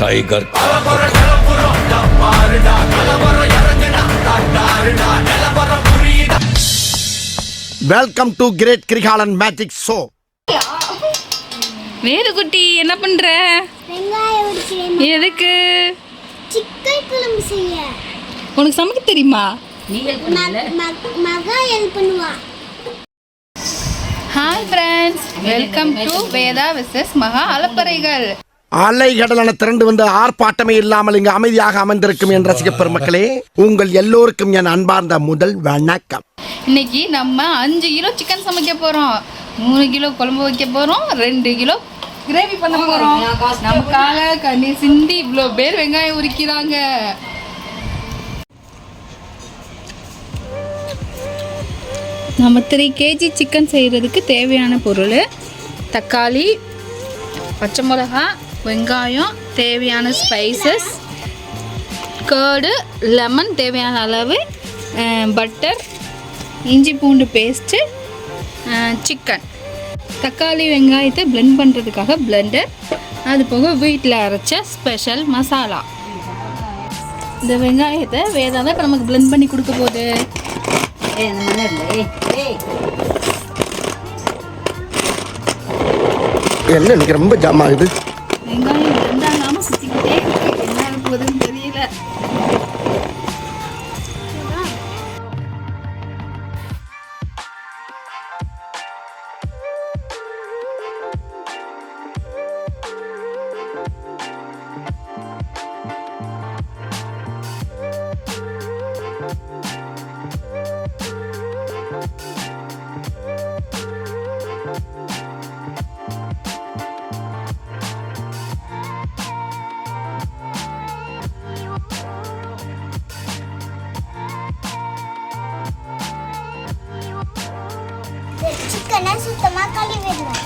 Tiger. Welcome to great Kirikalan magic show. வேது குட்டி என்ன பண்ற? வெங்காயம் உரிக்கிறேன். எதுக்கு? சிக்கன் குழம்பு செய்ய. உனக்கு சமைக்க தெரியுமா? மகா ஹெல்ப் பண்ணுவா. Hi friends, welcome to Veda விசஸ் மகா அலப்பறைகள். அலைகடலான திரண்டு வந்து ஆர்ப்பாட்டமே இல்லாமல் இங்கு அமைதியாக அமைந்திருக்கும் என் ரசிக பெருமக்களே, உங்கள் எல்லோருக்கும் என் அன்பார்ந்த முதல் வணக்கம். இன்னைக்கு நம்ம 5 கிலோ சிக்கன் சமைக்க போறோம், 3 கிலோ குழம்பு வைக்க போறோம், 2 கிலோ கிரேவி பண்ண போறோம். நமக்காக கண்ணீர் சிந்தி இவ்வளோ பேர் வெங்காயம் உரிக்கிறாங்க. நம்ம 3 kg சிக்கன் செய்கிறதுக்கு தேவையான பொருள்: தக்காளி, பச்சை மிளகா, வெங்காயம், தேவையான ஸ்பைசஸ், கர்டு, லெமன் தேவையான அளவு, பட்டர், இஞ்சி பூண்டு பேஸ்ட்டு, சிக்கன். தக்காளி வெங்காயத்தை பிளெண்ட் பண்ணுறதுக்காக பிளெண்டர், அது போக வீட்டில் அரைச்ச ஸ்பெஷல் மசாலா. இந்த வெங்காயத்தை வேதா தான் இப்போ நமக்கு பிளெண்ட் பண்ணி கொடுக்க போகுது. என்ன எனக்கு ரொம்ப ஜாம் ஆகுது. வெங்காயம் பிளெண்டாகாமல் சுற்றிக்கிட்டே இருக்கு, என்ன ஆக போகுதுன்னு தெரியல. சிக்கனை சுத்தமா கழுவிடணும்.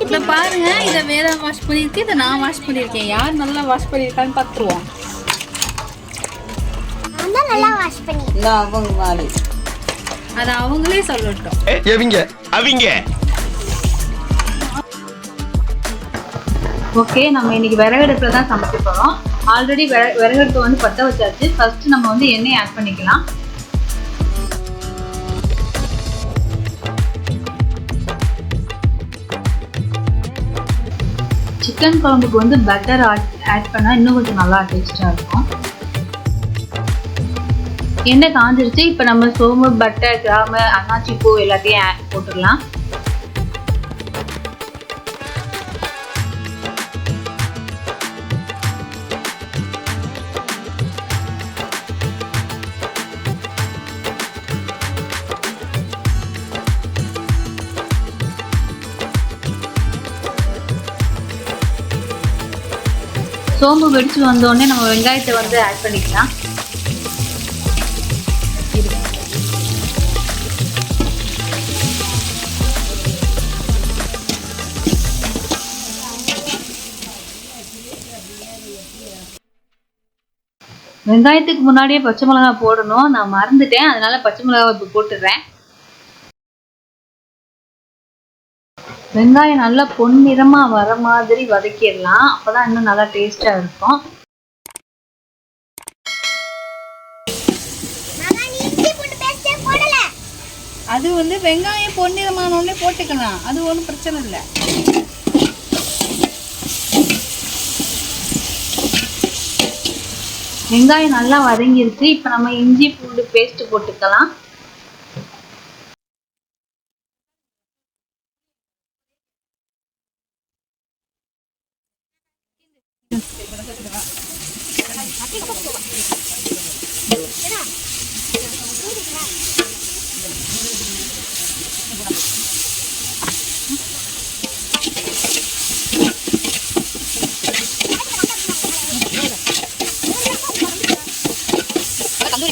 இதை பாருங்க, இதை வேதா வாஷ் பண்ணியிருக்கு, இதை நான் வாஷ் பண்ணியிருக்கேன். யார் நல்லா வாஷ் பண்ணியிருக்கான்னு பார்த்துருவோம். நல்லா வாஷ் பண்ணி அதை அவங்களே சொல்லட்டும். ஓகே, நம்ம இன்னைக்கு விறகடுப்பில் தான் சமைக்க போகிறோம். ஆல்ரெடி விறகடுப்பு வந்து பற்ற வச்சாச்சு. ஃபர்ஸ்ட் நம்ம வந்து எண்ணெய் ஆட் பண்ணிக்கலாம். சிக்கன் குழம்புக்கு வந்து பட்டர் ஆட் பண்ணால் இன்னும் கொஞ்சம் நல்லா டேஸ்டாக இருக்கும். எண்ணெய் காஞ்சிருச்சு. இப்போ நம்ம சோம்பு, பட்டர், கிராம்பு, அன்னாச்சி பூ எல்லாத்தையும் போட்டுடலாம். சோம்பு வெடிச்சு வந்தோடனே நம்ம வெங்காயத்தை வந்து ஆட் பண்ணிக்கலாம். வெங்காயத்துக்கு முன்னாடியே பச்சை மிளகாய் போடணும், நான் மறந்துட்டேன். அதனால பச்சை மிளகாய் இப்போ போட்டுடுறேன். வெங்காயம் நல்லா பொன்னிறமாக வர மாதிரி வதக்கிடலாம், அப்போதான் இன்னும் நல்லா டேஸ்டாக இருக்கும். அது வந்து வெங்காயம் பொன்னிறமானோடனே போட்டுக்கலாம், அது ஒன்றும் பிரச்சனை இல்லை. வெங்காயம் நல்லா வதங்கிருச்சு. இப்போ நம்ம இஞ்சி பூண்டு பேஸ்ட் போட்டுக்கலாம்.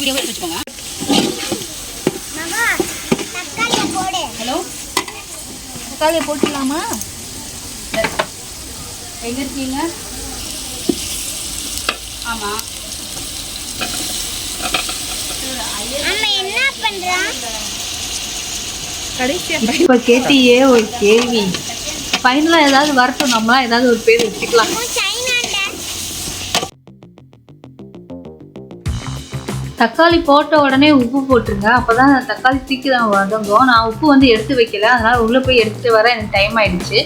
வீடியோவை எடுத்து வச்சுக்கோங்க. மாமா தக்காளியை போடு. ஹலோ, தக்காளியை போட்டுடலாமா? எங்கே இருக்கீங்க? ஆமாம். அம்மா என்ன பண்றா? கடைசியாக இப்போ கேட்டியே ஒரு கேள்வி. ஃபைனலாக ஏதாவது வரட்டும், நம்மளாம் ஏதாவது ஒரு பேர் வச்சுக்கலாம். சைனாண்ட தக்காளி போட்ட உடனே உப்பு போட்டுருங்க, அப்போதான் தக்காளி சீக்கிரம் வதங்கும். நான் உப்பு வந்து எடுத்து வைக்கல, அதனால உள்ளே போய் எடுத்துட்டு வர எனக்கு டைம் ஆயிடுச்சு.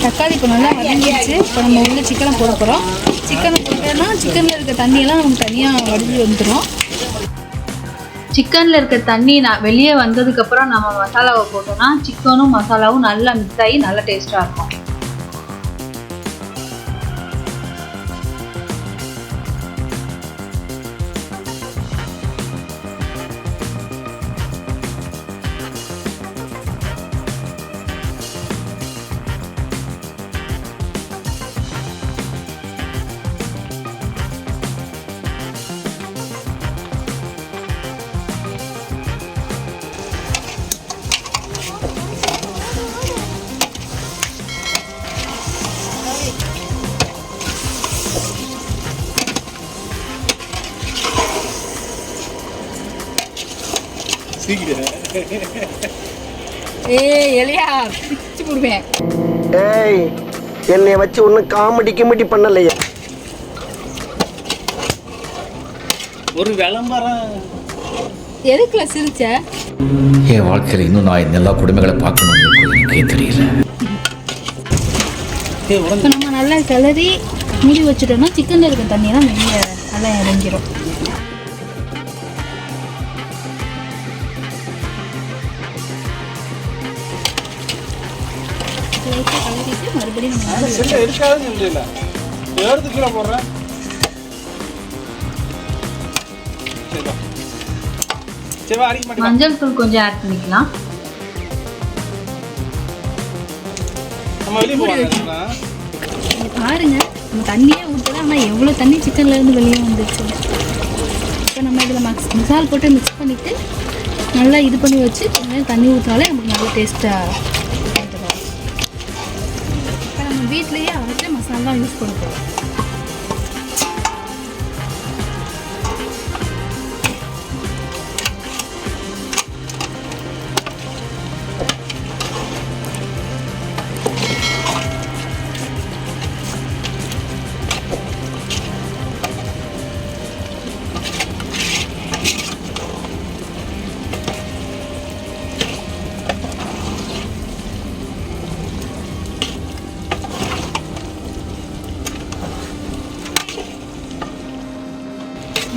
தக்காளி இப்போ நல்லா வதங்கிடுச்சு. இப்போ நம்ம உள்ள சிக்கனை போட போகிறோம். சிக்கனை போட்டோன்னா சிக்கனில் இருக்க தண்ணியெல்லாம் நமக்கு தனியாக வடிஞ்சு வந்துடும். சிக்கனில் இருக்க தண்ணி வெளியே வந்ததுக்கப்புறம் நம்ம மசாலாவை போட்டோம்னா சிக்கனும் மசாலாவும் நல்லா மிக்ஸ் ஆகி நல்லா டேஸ்ட்டாக இருக்கும். எலியா பிச்சு போடுவேன். ஏய், என்னை வச்சு ஒன்றும் காமெடி கிமெடி பண்ணலையே. ஒரு விளம்பரம் எதுக்குள்ள சிரிச்ச? என் வாழ்க்கையில் இன்னும் நான் இந்த எல்லா குடும்பங்களை பார்க்கணும்னு எனக்கே தெரியல. இப்போ நம்ம நல்லா கிளறி மூடி வச்சுட்டோம்னா சிக்கனில் இருக்க தண்ணியெல்லாம் வெளியே நல்லா இறங்கிடும். லைட்டாக கலரிட்டு மறுபடியும் நம்ம இருக்காதுன்னு தெரியல. எடுத்து கீழே போடுறேன். மஞ்சள் தூள் கொஞ்சம் ஆட் பண்ணிக்கலாம். நம்ம வெளியே போடுறோம். பாருங்க, நம்ம தண்ணியே ஊற்றலாம், ஆனால் எவ்வளோ தண்ணி சிக்கன்லேருந்து வெளியே வந்துச்சு. இப்போ நம்ம இதில் மசால் போட்டு மிக்ஸ் பண்ணிவிட்டு நல்லா இது பண்ணி வச்சு கொஞ்சம் தண்ணி ஊற்றினாலே நமக்கு நல்லா டேஸ்ட்டாக எடுத்துக்கலாம். இப்போ நம்ம வீட்லேயே அரைச்ச மசாலா யூஸ் பண்ணுறோம்.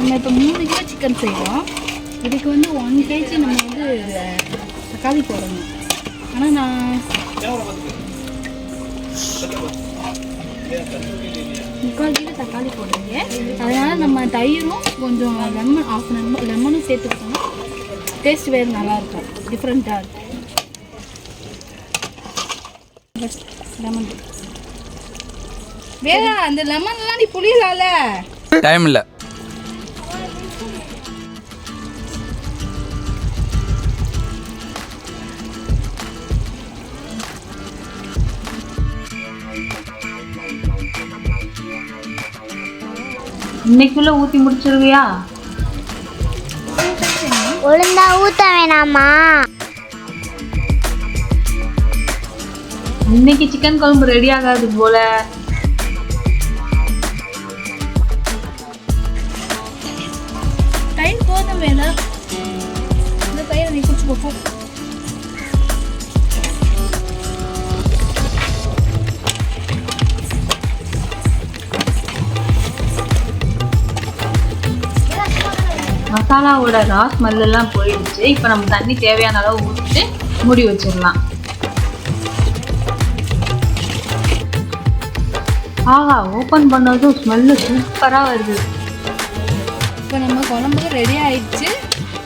நம்ம இப்போ 3 கிலோ சிக்கன் செய்கிறோம். இதுக்கு வந்து 1 kg நம்ம வந்து தக்காளி போடணும். ஆனால் நான் 3/4 கிலோ தக்காளி போடுறீங்க. அதனால் நம்ம தயிரும் கொஞ்சம் லெமனும் சேர்த்துக்கிட்டோம்னா டேஸ்ட் வேறு நல்லாயிருக்கும், டிஃப்ரெண்ட்டாக இருக்கும். லெமன் வேற அந்த லெமன்லாம் நீ புளியலால டைம் இல்லை. இன்னைக்குள்ள ஊற்றி முடிச்சிருவியா? ஒழுங்கா ஊத்த வேணாமா? இன்னைக்கு சிக்கன் குழம்பு ரெடி ஆகாது போல. டைம் போதும் வேணா. இந்த தயிரை நீ குடிச்சு போ. மசாலாவோட ரா ஸ்மெல் எல்லாம் போயிடுச்சு. இப்போ நம்ம தண்ணி தேவையான அளவு ஊற்றிட்டு மூடி வச்சிடலாம். ஆஹா, ஓப்பன் பண்ணதும் ஸ்மெல்லு சூப்பராக வருது. இப்போ நம்ம குழம்பு ரெடி ஆயிடுச்சு,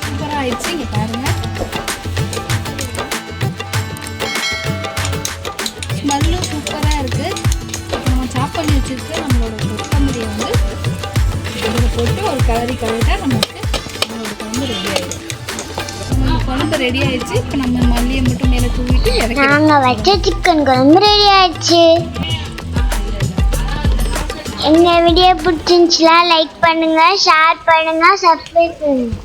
சூப்பராக ஆயிடுச்சு. இங்கே பாருங்கள், ஸ்மெல்லும் சூப்பராக இருக்குது. இப்போ நம்ம சாப் பண்ணி வச்சுருக்க நம்மளோட கொத்தமல்லியை வந்து இதில் போட்டு ஒரு கலரிட்டா நம்மளுக்கு நம்மளோட குழம்பு ரெடி ஆயிடும். குழம்பு ரெடி ஆயிடுச்சு. இப்போ நம்ம மல்லியை மட்டும் மேலே தூவிட்டு இறக்கி நாங்கள் வச்ச சிக்கன் குழம்பு ரெடி ஆயிடுச்சு. எங்கள் வீடியோ பிடிச்சிருந்துச்சுன்னா லைக் பண்ணுங்கள், ஷேர் பண்ணுங்கள், சப்ஸ்கிரைப் பண்ணுங்கள்.